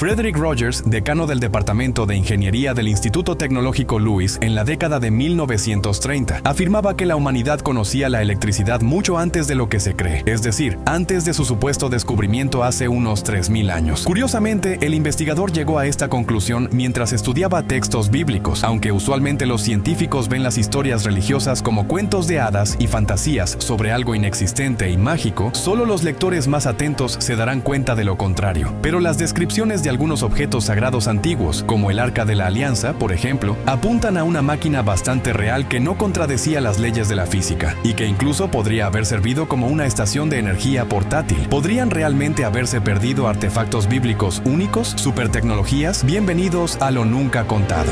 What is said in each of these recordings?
Frederick Rogers, decano del Departamento de Ingeniería del Instituto Tecnológico Lewis en la década de 1930, afirmaba que la humanidad conocía la electricidad mucho antes de lo que se cree, es decir, antes de su supuesto descubrimiento hace unos 3000 años. Curiosamente, el investigador llegó a esta conclusión mientras estudiaba textos bíblicos, aunque usualmente los científicos ven las historias religiosas como cuentos de hadas y fantasías sobre algo inexistente y mágico, solo los lectores más atentos se darán cuenta de lo contrario. Pero las descripciones de algunos objetos sagrados antiguos, como el Arca de la Alianza, por ejemplo, apuntan a una máquina bastante real que no contradecía las leyes de la física, y que incluso podría haber servido como una estación de energía portátil. ¿Podrían realmente haberse perdido artefactos bíblicos únicos, supertecnologías? Bienvenidos a lo nunca contado.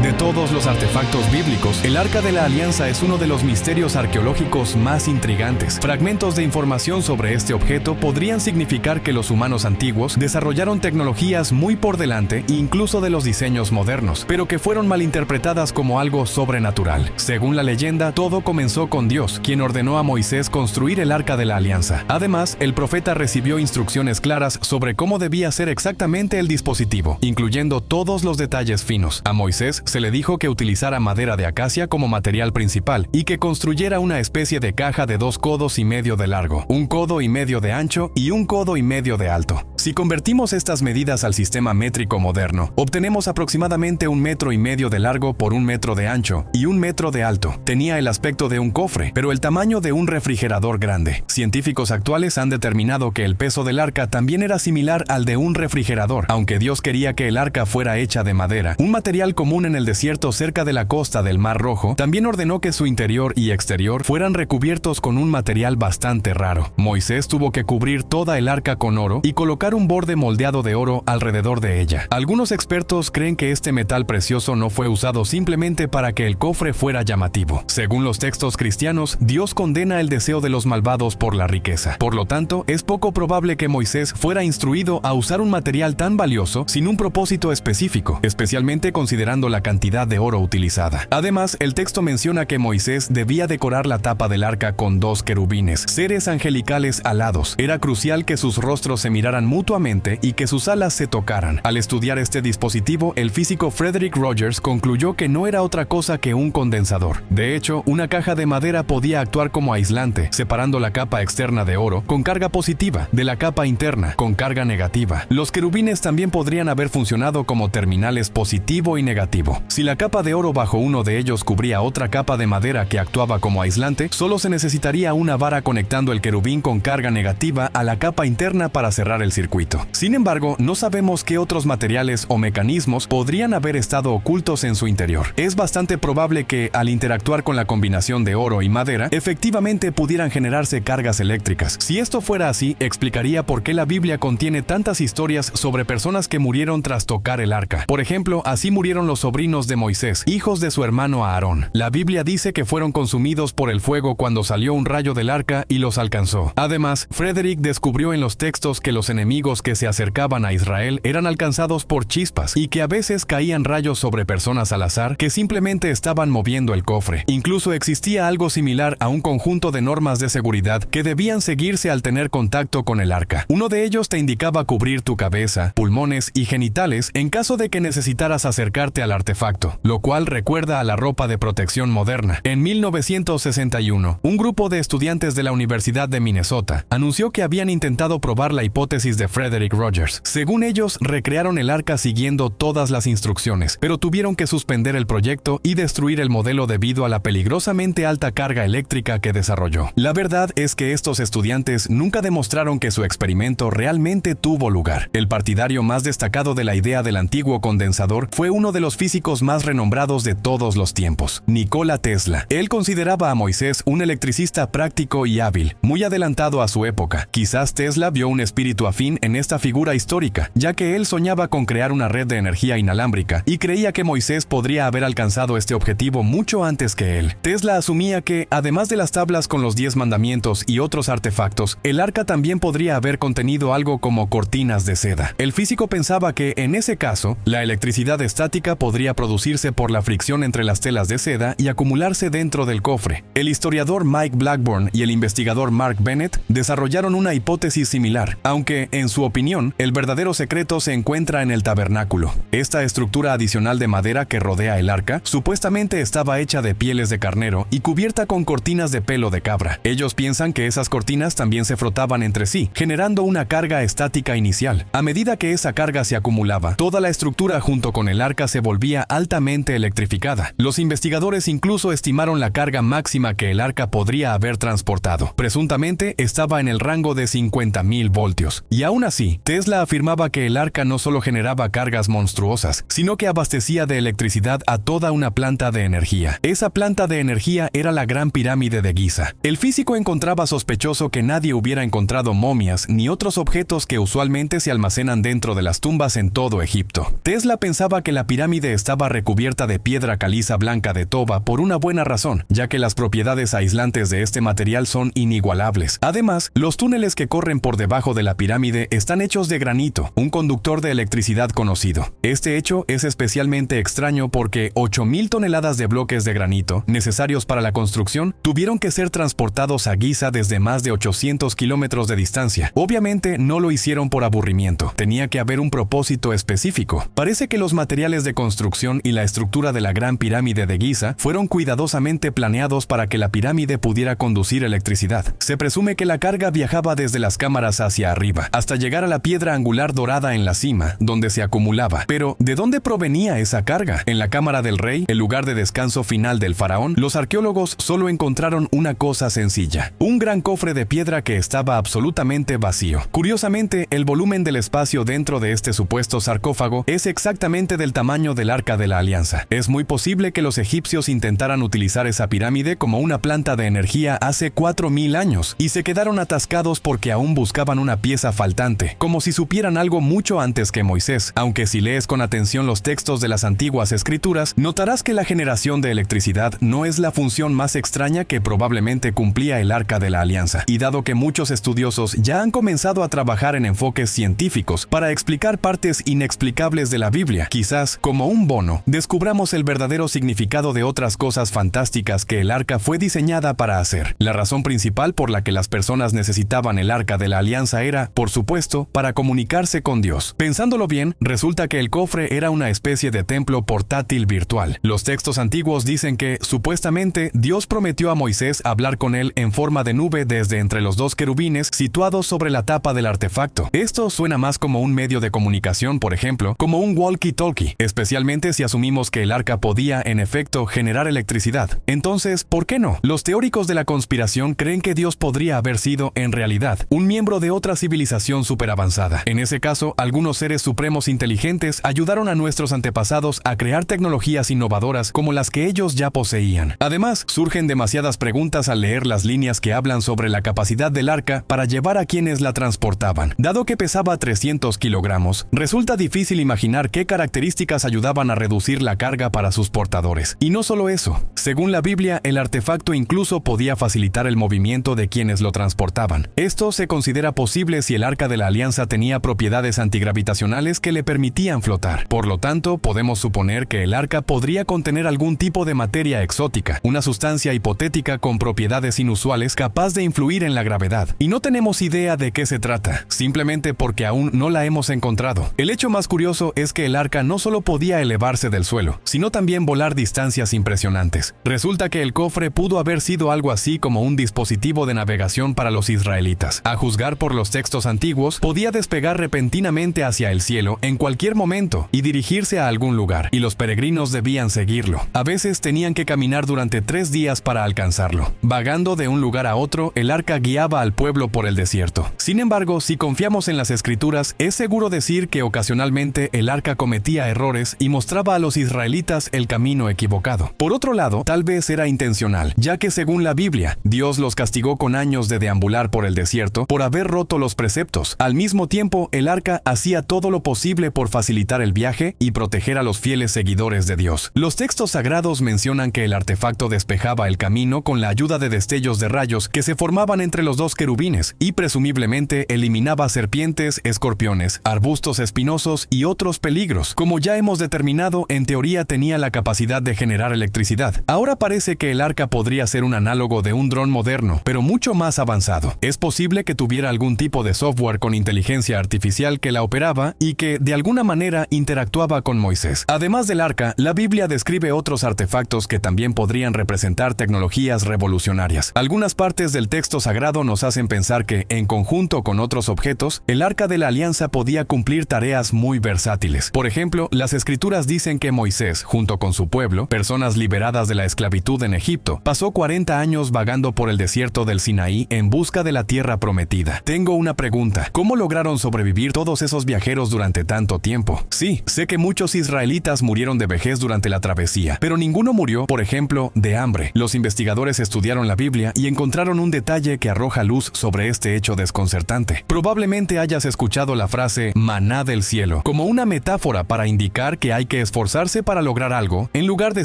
De todos los artefactos bíblicos, el Arca de la Alianza es uno de los misterios arqueológicos más intrigantes. Fragmentos de información sobre este objeto podrían significar que los humanos antiguos desarrollaron tecnologías muy por delante, incluso de los diseños modernos, pero que fueron malinterpretadas como algo sobrenatural. Según la leyenda, todo comenzó con Dios, quien ordenó a Moisés construir el Arca de la Alianza. Además, el profeta recibió instrucciones claras sobre cómo debía ser exactamente el dispositivo, incluyendo todos los detalles finos. A Moisés se le dijo que utilizara madera de acacia como material principal y que construyera una especie de caja de 2,5 codos de largo, 1,5 codos de ancho y 1,5 codos de alto. Si convertimos estas medidas al sistema métrico moderno, obtenemos aproximadamente 1,5 metros de largo por 1 metro de ancho y 1 metro de alto. Tenía el aspecto de un cofre, pero el tamaño de un refrigerador grande. Científicos actuales han determinado que el peso del arca también era similar al de un refrigerador, aunque Dios quería que el arca fuera hecha de madera, un material común en el desierto cerca de la costa del Mar Rojo. También ordenó que su interior y exterior fueran recubiertos con un material bastante raro. Moisés tuvo que cubrir toda el arca con oro y colocar un borde moldeado de oro alrededor de ella. Algunos expertos creen que este metal precioso no fue usado simplemente para que el cofre fuera llamativo. Según los textos cristianos, Dios condena el deseo de los malvados por la riqueza. Por lo tanto, es poco probable que Moisés fuera instruido a usar un material tan valioso sin un propósito específico, especialmente considerando la cantidad de oro utilizada. Además, el texto menciona que Moisés debía decorar la tapa del arca con 2 querubines, seres angelicales alados. Era crucial que sus rostros se miraran mutuamente y que sus alas se tocaran. Al estudiar este dispositivo, el físico Frederick Rogers concluyó que no era otra cosa que un condensador. De hecho, una caja de madera podía actuar como aislante, separando la capa externa de oro con carga positiva de la capa interna con carga negativa. Los querubines también podrían haber funcionado como terminales positivo y negativo. Si la capa de oro bajo uno de ellos cubría otra capa de madera que actuaba como aislante, solo se necesitaría una vara conectando el querubín con carga negativa a la capa interna para cerrar el circuito. Sin embargo, no sabemos qué otros materiales o mecanismos podrían haber estado ocultos en su interior. Es bastante probable que, al interactuar con la combinación de oro y madera, efectivamente pudieran generarse cargas eléctricas. Si esto fuera así, explicaría por qué la Biblia contiene tantas historias sobre personas que murieron tras tocar el arca. Por ejemplo, así murieron los sobrinos de Moisés, hijos de su hermano Aarón. La Biblia dice que fueron consumidos por el fuego cuando salió un rayo del arca y los alcanzó. Además, Frederick descubrió en los textos que los enemigos que se acercaban a Israel eran alcanzados por chispas y que a veces caían rayos sobre personas al azar que simplemente estaban moviendo el cofre. Incluso existía algo similar a un conjunto de normas de seguridad que debían seguirse al tener contacto con el arca. Uno de ellos te indicaba cubrir tu cabeza, pulmones y genitales en caso de que necesitaras acercarte al artefacto, lo cual recuerda a la ropa de protección moderna. En 1961, un grupo de estudiantes de la Universidad de Minnesota anunció que habían intentado probar la hipótesis de Frederick Rogers. Según ellos, recrearon el arca siguiendo todas las instrucciones, pero tuvieron que suspender el proyecto y destruir el modelo debido a la peligrosamente alta carga eléctrica que desarrolló. La verdad es que estos estudiantes nunca demostraron que su experimento realmente tuvo lugar. El partidario más destacado de la idea del antiguo condensador fue uno de los físicos más renombrados de todos los tiempos, Nikola Tesla. Él consideraba a Moisés un electricista práctico y hábil, muy adelantado a su época. Quizás Tesla vio un espíritu afín en esta figura histórica, ya que él soñaba con crear una red de energía inalámbrica y creía que Moisés podría haber alcanzado este objetivo mucho antes que él. Tesla asumía que, además de las tablas con los 10 mandamientos y otros artefactos, el arca también podría haber contenido algo como cortinas de seda. El físico pensaba que, en ese caso, la electricidad estática podría producirse por la fricción entre las telas de seda y acumularse dentro del cofre. El historiador Mike Blackburn y el investigador Mark Bennett desarrollaron una hipótesis similar, aunque, en su opinión, el verdadero secreto se encuentra en el tabernáculo. Esta estructura adicional de madera que rodea el arca supuestamente estaba hecha de pieles de carnero y cubierta con cortinas de pelo de cabra. Ellos piensan que esas cortinas también se frotaban entre sí, generando una carga estática inicial. A medida que esa carga se acumulaba, toda la estructura junto con el arca se volvía altamente electrificada. Los investigadores incluso estimaron la carga máxima que el arca podría haber transportado. Presuntamente estaba en el rango de 50.000 voltios. Y aún así, Tesla afirmaba que el arca no solo generaba cargas monstruosas, sino que abastecía de electricidad a toda una planta de energía. Esa planta de energía era la Gran Pirámide de Giza. El físico encontraba sospechoso que nadie hubiera encontrado momias ni otros objetos que usualmente se almacenan dentro de las tumbas en todo Egipto. Tesla pensaba que la pirámide estaba recubierta de piedra caliza blanca de Toba por una buena razón, ya que las propiedades aislantes de este material son inigualables. Además, los túneles que corren por debajo de la pirámide están hechos de granito, un conductor de electricidad conocido. Este hecho es especialmente extraño porque 8.000 toneladas de bloques de granito, necesarios para la construcción, tuvieron que ser transportados a Giza desde más de 800 kilómetros de distancia. Obviamente no lo hicieron por aburrimiento, tenía que haber un propósito específico. Parece que los materiales de construcción y la estructura de la Gran Pirámide de Giza fueron cuidadosamente planeados para que la pirámide pudiera conducir electricidad. Se presume que la carga viajaba desde las cámaras hacia arriba, hasta llegar a la piedra angular dorada en la cima, donde se acumulaba. Pero, ¿de dónde provenía esa carga? En la cámara del rey, el lugar de descanso final del faraón, los arqueólogos solo encontraron una cosa sencilla: un gran cofre de piedra que estaba absolutamente vacío. Curiosamente, el volumen del espacio dentro de este supuesto sarcófago es exactamente del tamaño del Arca de la Alianza. Es muy posible que los egipcios intentaran utilizar esa pirámide como una planta de energía hace 4.000 años y se quedaron atascados porque aún buscaban una pieza faltante, como si supieran algo mucho antes que Moisés. Aunque si lees con atención los textos de las antiguas escrituras, notarás que la generación de electricidad no es la función más extraña que probablemente cumplía el Arca de la Alianza. Y dado que muchos estudiosos ya han comenzado a trabajar en enfoques científicos para explicar partes inexplicables de la Biblia, quizás, como un bono, descubramos el verdadero significado de otras cosas fantásticas que el arca fue diseñada para hacer. La razón principal por la que las personas necesitaban el Arca de la Alianza era, por supuesto, para comunicarse con Dios. Pensándolo bien, resulta que el cofre era una especie de templo portátil virtual. Los textos antiguos dicen que, supuestamente, Dios prometió a Moisés hablar con él en forma de nube desde entre los dos querubines situados sobre la tapa del artefacto. Esto suena más como un medio de comunicación, por ejemplo, como un walkie-talkie, especialmente si asumimos que el arca podía, en efecto, generar electricidad. Entonces, ¿por qué no? Los teóricos de la conspiración creen que Dios podría haber sido, en realidad, un miembro de otra civilización superavanzada. En ese caso, algunos seres supremos inteligentes ayudaron a nuestros antepasados a crear tecnologías innovadoras como las que ellos ya poseían. Además, surgen demasiadas preguntas al leer las líneas que hablan sobre la capacidad del arca para llevar a quienes la transportaban. Dado que pesaba 300 kilogramos, resulta difícil imaginar qué características ayudaban a reducir la carga para sus portadores. Y no solo eso, según la Biblia, el artefacto incluso podía facilitar el movimiento de quienes lo transportaban. Esto se considera posible si el Arca de la Alianza tenía propiedades antigravitacionales que le permitían flotar. Por lo tanto, podemos suponer que el arca podría contener algún tipo de materia exótica, una sustancia hipotética con propiedades inusuales capaz de influir en la gravedad. Y no tenemos idea de qué se trata, simplemente porque aún no la hemos encontrado. El hecho más curioso es que el arca no solo podía elevarse del suelo, sino también volar distancias impresionantes. Resulta que el cofre pudo haber sido algo así como un dispositivo de navegación para los israelitas. A juzgar por los textos antiguos, podía despegar repentinamente hacia el cielo en cualquier momento y dirigirse a algún lugar, y los peregrinos debían seguirlo. A veces tenían que caminar durante 3 días para alcanzarlo. Vagando de un lugar a otro, el arca guiaba al pueblo por el desierto. Sin embargo, si confiamos en las escrituras, es seguro decir que ocasionalmente el arca cometía errores y mostraba a los israelitas el camino equivocado. Por otro lado, tal vez era intencional, ya que según la Biblia, Dios los castigó con años de deambular por el desierto por haber roto los preceptos. Dios. Al mismo tiempo, el arca hacía todo lo posible por facilitar el viaje y proteger a los fieles seguidores de Dios. Los textos sagrados mencionan que el artefacto despejaba el camino con la ayuda de destellos de rayos que se formaban entre los dos querubines y presumiblemente eliminaba serpientes, escorpiones, arbustos espinosos y otros peligros. Como ya hemos determinado, en teoría tenía la capacidad de generar electricidad. Ahora parece que el arca podría ser un análogo de un dron moderno, pero mucho más avanzado. Es posible que tuviera algún tipo de software con inteligencia artificial que la operaba y que, de alguna manera, interactuaba con Moisés. Además del arca, la Biblia describe otros artefactos que también podrían representar tecnologías revolucionarias. Algunas partes del texto sagrado nos hacen pensar que, en conjunto con otros objetos, el arca de la alianza podía cumplir tareas muy versátiles. Por ejemplo, las escrituras dicen que Moisés, junto con su pueblo, personas liberadas de la esclavitud en Egipto, pasó 40 años vagando por el desierto del Sinaí en busca de la tierra prometida. Tengo una pregunta: ¿cómo lograron sobrevivir todos esos viajeros durante tanto tiempo? Sí, sé que muchos israelitas murieron de vejez durante la travesía, pero ninguno murió, por ejemplo, de hambre. Los investigadores estudiaron la Biblia y encontraron un detalle que arroja luz sobre este hecho desconcertante. Probablemente hayas escuchado la frase maná del cielo como una metáfora para indicar que hay que esforzarse para lograr algo en lugar de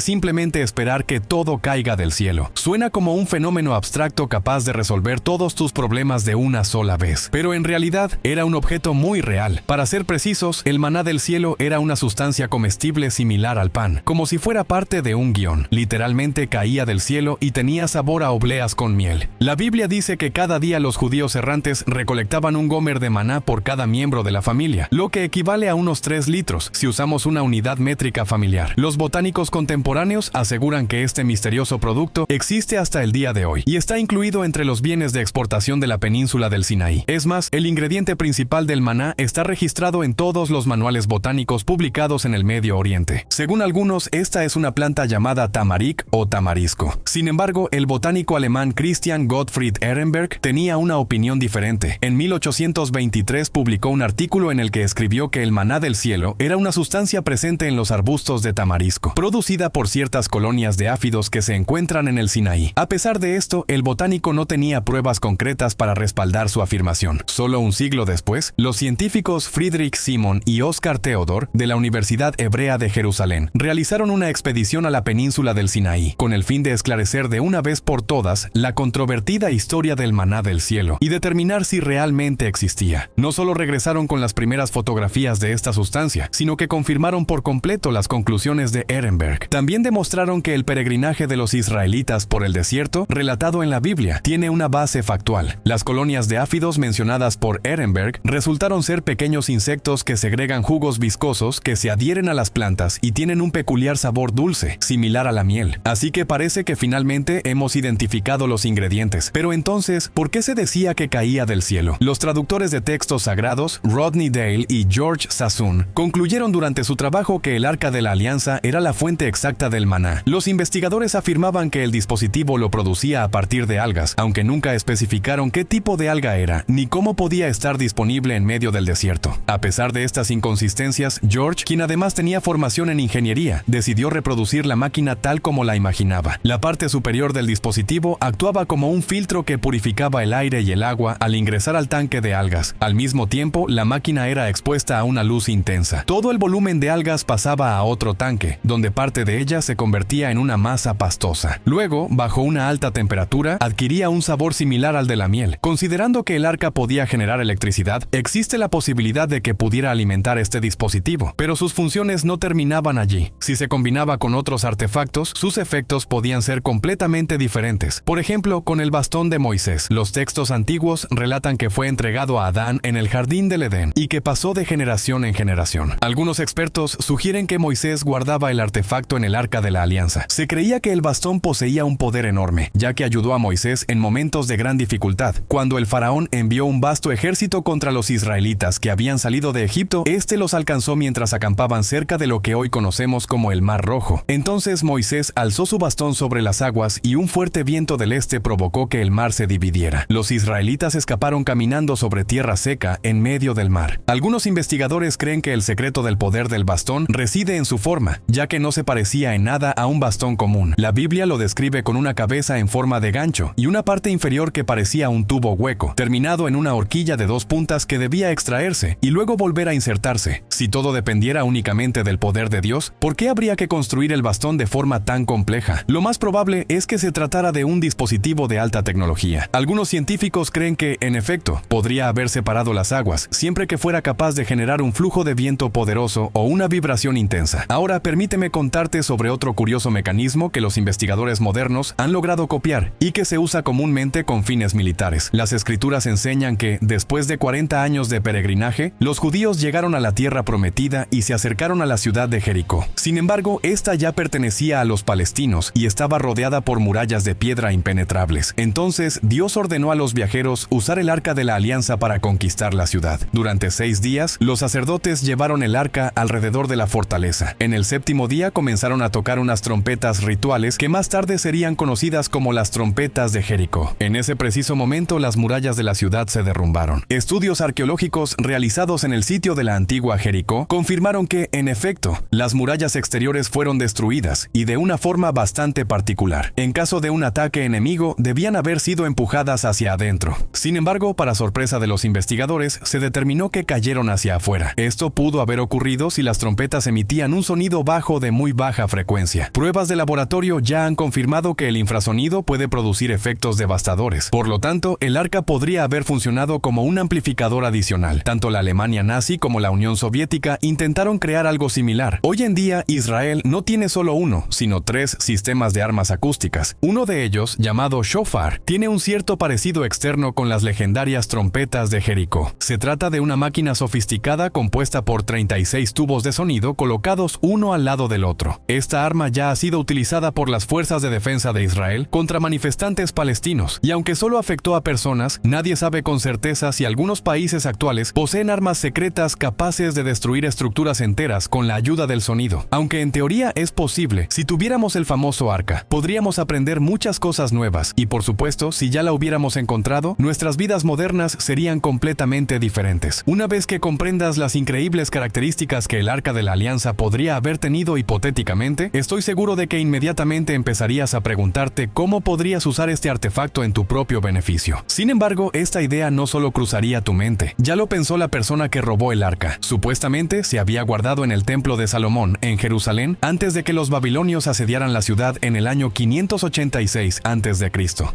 simplemente esperar que todo caiga del cielo. Suena como un fenómeno abstracto capaz de resolver todos tus problemas de una sola vez, pero en realidad era un objeto muy real. Para ser precisos, el maná del cielo era una sustancia comestible similar al pan, como si fuera parte de un guión. Literalmente caía del cielo y tenía sabor a obleas con miel. La Biblia dice que cada día los judíos errantes recolectaban un gomer de maná por cada miembro de la familia, lo que equivale a unos 3 litros, si usamos una unidad métrica familiar. Los botánicos contemporáneos aseguran que este misterioso producto existe hasta el día de hoy y está incluido entre los bienes de exportación de la península del Sinaí. Es más, el ingrediente principal del maná está registrado en todos los manuales botánicos publicados en el Medio Oriente. Según algunos, esta es una planta llamada tamarik o tamarisco. Sin embargo, el botánico alemán Christian Gottfried Ehrenberg tenía una opinión diferente. En 1823 publicó un artículo en el que escribió que el maná del cielo era una sustancia presente en los arbustos de tamarisco, producida por ciertas colonias de áfidos que se encuentran en el Sinaí. A pesar de esto, el botánico no tenía pruebas concretas para respaldar su afirmación. Solo un siglo después, los científicos Friedrich Simon y Oscar Theodor de la Universidad Hebrea de Jerusalén realizaron una expedición a la península del Sinaí con el fin de esclarecer de una vez por todas la controvertida historia del maná del cielo y determinar si realmente existía. No solo regresaron con las primeras fotografías de esta sustancia, sino que confirmaron por completo las conclusiones de Ehrenberg. También demostraron que el peregrinaje de los israelitas por el desierto, relatado en la Biblia, tiene una base factual. Las colonias de áfidos mencionadas por Ehrenberg resultaron ser pequeños insectos que segregan jugos viscosos que se adhieren a las plantas y tienen un peculiar sabor dulce, similar a la miel. Así que parece que finalmente hemos identificado los ingredientes. Pero entonces, ¿por qué se decía que caía del cielo? Los traductores de textos sagrados, Rodney Dale y George Sassoon, concluyeron durante su trabajo que el Arca de la Alianza era la fuente exacta del maná. Los investigadores afirmaban que el dispositivo lo producía a partir de algas, aunque nunca especificaron qué tipo de alga era, ni cómo podía estar disponible en medio del desierto. A pesar de estas inconsistencias, George, quien además tenía formación en ingeniería, decidió reproducir la máquina tal como la imaginaba. La parte superior del dispositivo actuaba como un filtro que purificaba el aire y el agua al ingresar al tanque de algas. Al mismo tiempo, la máquina era expuesta a una luz intensa. Todo el volumen de algas pasaba a otro tanque, donde parte de ella se convertía en una masa pastosa. Luego, bajo una alta temperatura, adquiría un sabor similar al de la miel. Considerando que el arca podía generar electricidad, existe la posibilidad de que pudiera alimentar este dispositivo, pero sus funciones no terminaban allí. Si se combinaba con otros artefactos, sus efectos podían ser completamente diferentes. Por ejemplo, con el bastón de Moisés. Los textos antiguos relatan que fue entregado a Adán en el jardín del Edén y que pasó de generación en generación. Algunos expertos sugieren que Moisés guardaba el artefacto en el Arca de la Alianza. Se creía que el bastón poseía un poder enorme, ya que ayudó a Moisés en momentos de gran dificultad. Cuando el faraón envió un vasto ejército contra los israelitas que habían salido de Egipto, este los alcanzó mientras acampaban cerca de lo que hoy conocemos como el Mar Rojo. Entonces Moisés alzó su bastón sobre las aguas y un fuerte viento del este provocó que el mar se dividiera. Los israelitas escaparon caminando sobre tierra seca en medio del mar. Algunos investigadores creen que el secreto del poder del bastón reside en su forma, ya que no se parecía en nada a un bastón común. La Biblia lo describe con una cabeza en forma de gancho y una parte inferior que parecía un tubo hueco, terminado en una horquilla hebilla de 2 puntas que debía extraerse y luego volver a insertarse. Si todo dependiera únicamente del poder de Dios, ¿por qué habría que construir el bastón de forma tan compleja? Lo más probable es que se tratara de un dispositivo de alta tecnología. Algunos científicos creen que, en efecto, podría haber separado las aguas, siempre que fuera capaz de generar un flujo de viento poderoso o una vibración intensa. Ahora permíteme contarte sobre otro curioso mecanismo que los investigadores modernos han logrado copiar y que se usa comúnmente con fines militares. Las escrituras enseñan que, después de 40 años de peregrinaje, los judíos llegaron a la tierra prometida y se acercaron a la ciudad de Jericó. Sin embargo, esta ya pertenecía a los palestinos y estaba rodeada por murallas de piedra impenetrables. Entonces, Dios ordenó a los viajeros usar el arca de la alianza para conquistar la ciudad. Durante 6 días, los sacerdotes llevaron el arca alrededor de la fortaleza. En el 7º día comenzaron a tocar unas trompetas rituales que más tarde serían conocidas como las trompetas de Jericó. En ese preciso momento, las murallas de la ciudad se derrumbaron. Estudios arqueológicos realizados en el sitio de la antigua Jericó confirmaron que, en efecto, las murallas exteriores fueron destruidas y de una forma bastante particular. En caso de un ataque enemigo, debían haber sido empujadas hacia adentro. Sin embargo, para sorpresa de los investigadores, se determinó que cayeron hacia afuera. Esto pudo haber ocurrido si las trompetas emitían un sonido bajo de muy baja frecuencia. Pruebas de laboratorio ya han confirmado que el infrasonido puede producir efectos devastadores. Por lo tanto, el arca podría haber funcionado como un amplificador adicional. Tanto la Alemania nazi como la Unión Soviética intentaron crear algo similar. Hoy en día, Israel no tiene solo uno, sino 3 sistemas de armas acústicas. Uno de ellos, llamado Shofar, tiene un cierto parecido externo con las legendarias trompetas de Jericó. Se trata de una máquina sofisticada compuesta por 36 tubos de sonido colocados uno al lado del otro. Esta arma ya ha sido utilizada por las fuerzas de defensa de Israel contra manifestantes palestinos, y aunque solo afectó a personas, nadie sabe con certeza si algunos países actuales poseen armas secretas capaces de destruir estructuras enteras con la ayuda del sonido. Aunque en teoría es posible, si tuviéramos el famoso arca, podríamos aprender muchas cosas nuevas, y por supuesto, si ya la hubiéramos encontrado, nuestras vidas modernas serían completamente diferentes. Una vez que comprendas las increíbles características que el arca de la alianza podría haber tenido hipotéticamente, estoy seguro de que inmediatamente empezarías a preguntarte cómo podrías usar este artefacto en tu propio beneficio. Sin embargo, esta idea no solo cruzaría tu mente, ya lo pensó la persona que robó el arca. Supuestamente se había guardado en el templo de Salomón, en Jerusalén, antes de que los babilonios asediaran la ciudad en el año 586 a.C.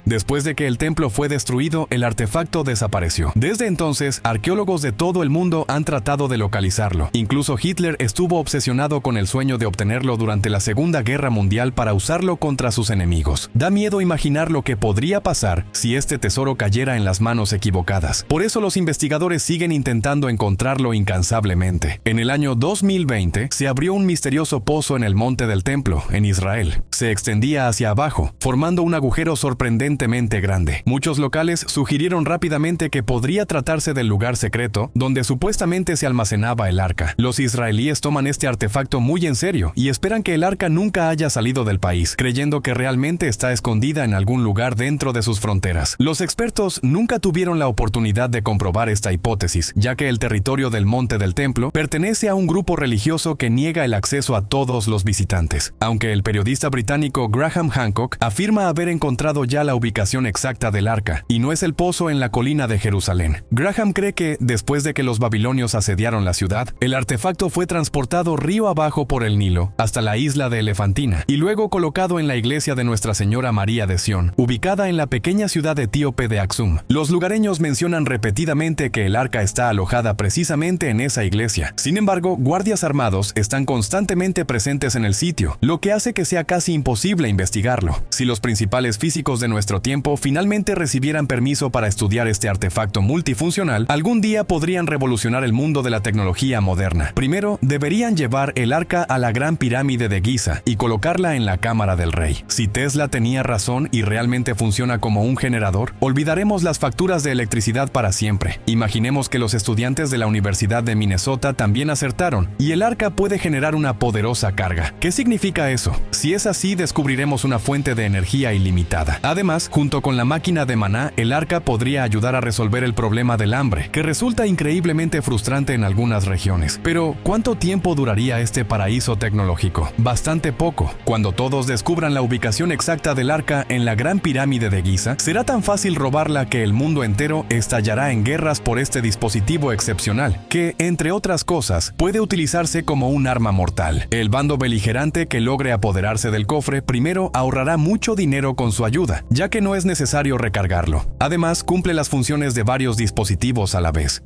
Después de que el templo fue destruido, el artefacto desapareció. Desde entonces, arqueólogos de todo el mundo han tratado de localizarlo. Incluso Hitler estuvo obsesionado con el sueño de obtenerlo durante la Segunda Guerra Mundial para usarlo contra sus enemigos. Da miedo imaginar lo que podría pasar si este tesoro cayera en las manos equivocadas. Por eso los investigadores siguen intentando encontrarlo incansablemente. En el año 2020 se abrió un misterioso pozo en el monte del templo, en Israel. Se extendía hacia abajo, formando un agujero sorprendentemente grande. Muchos locales sugirieron rápidamente que podría tratarse del lugar secreto donde supuestamente se almacenaba el arca. Los israelíes toman este artefacto muy en serio y esperan que el arca nunca haya salido del país, creyendo que realmente está escondida en algún lugar dentro de sus fronteras. Los expertos nunca tuvieron la oportunidad de comprobar esta hipótesis, ya que el territorio del monte del templo pertenece a un grupo religioso que niega el acceso a todos los visitantes. Aunque el periodista británico Graham Hancock afirma haber encontrado ya la ubicación exacta del arca, y no es el pozo en la colina de Jerusalén. Graham cree que, después de que los babilonios asediaron la ciudad, el artefacto fue transportado río abajo por el Nilo hasta la isla de Elefantina y luego colocado en la iglesia de Nuestra Señora María de Sión, ubicada en la pequeña ciudad etíope de Aksum. Los lugareños mencionan repetidamente que el arca está alojada precisamente en esa iglesia. Sin embargo, guardias armados están constantemente presentes en el sitio, lo que hace que sea casi imposible investigarlo. Si los principales físicos de nuestro tiempo finalmente recibieran permiso para estudiar este artefacto multifuncional, algún día podrían revolucionar el mundo de la tecnología moderna. Primero, deberían llevar el arca a la Gran Pirámide de Giza y colocarla en la cámara del rey. Si Tesla tenía razón y realmente funciona como un generador, olvidaremos las facturas de electricidad para siempre. Imaginemos que los estudiantes de la Universidad de Minnesota también acertaron, y el arca puede generar una poderosa carga. ¿Qué significa eso? Si es así, descubriremos una fuente de energía ilimitada. Además, junto con la máquina de maná, el arca podría ayudar a resolver el problema del hambre, que resulta increíblemente frustrante en algunas regiones. Pero, ¿cuánto tiempo duraría este paraíso tecnológico? Bastante poco. Cuando todos descubran la ubicación exacta del arca en la Gran Pirámide de Giza, será tan fácil robarla que el mundo entero estallará estallará en guerras por este dispositivo excepcional, que, entre otras cosas, puede utilizarse como un arma mortal. El bando beligerante que logre apoderarse del cofre primero ahorrará mucho dinero con su ayuda, ya que no es necesario recargarlo. Además, cumple las funciones de varios dispositivos a la vez.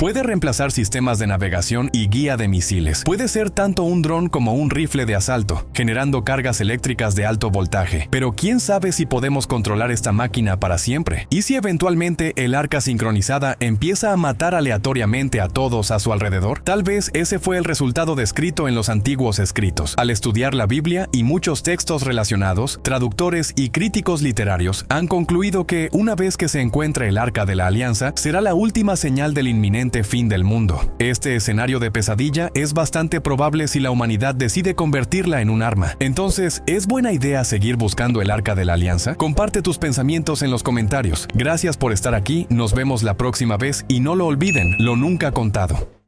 Puede reemplazar sistemas de navegación y guía de misiles. Puede ser tanto un dron como un rifle de asalto, generando cargas eléctricas de alto voltaje. Pero quién sabe si podemos controlar esta máquina para siempre. ¿Y si eventualmente el arca sincronizada empieza a matar aleatoriamente a todos a su alrededor? Tal vez ese fue el resultado descrito en los antiguos escritos. Al estudiar la Biblia y muchos textos relacionados, traductores y críticos literarios han concluido que una vez que se encuentre el arca de la alianza, será la última señal del inminente fin del mundo. Este escenario de pesadilla es bastante probable si la humanidad decide convertirla en un arma. Entonces, ¿es buena idea seguir buscando el arca de la alianza? Comparte tus pensamientos en los comentarios. Gracias por estar aquí, nos vemos la próxima vez y no lo olviden, lo nunca contado.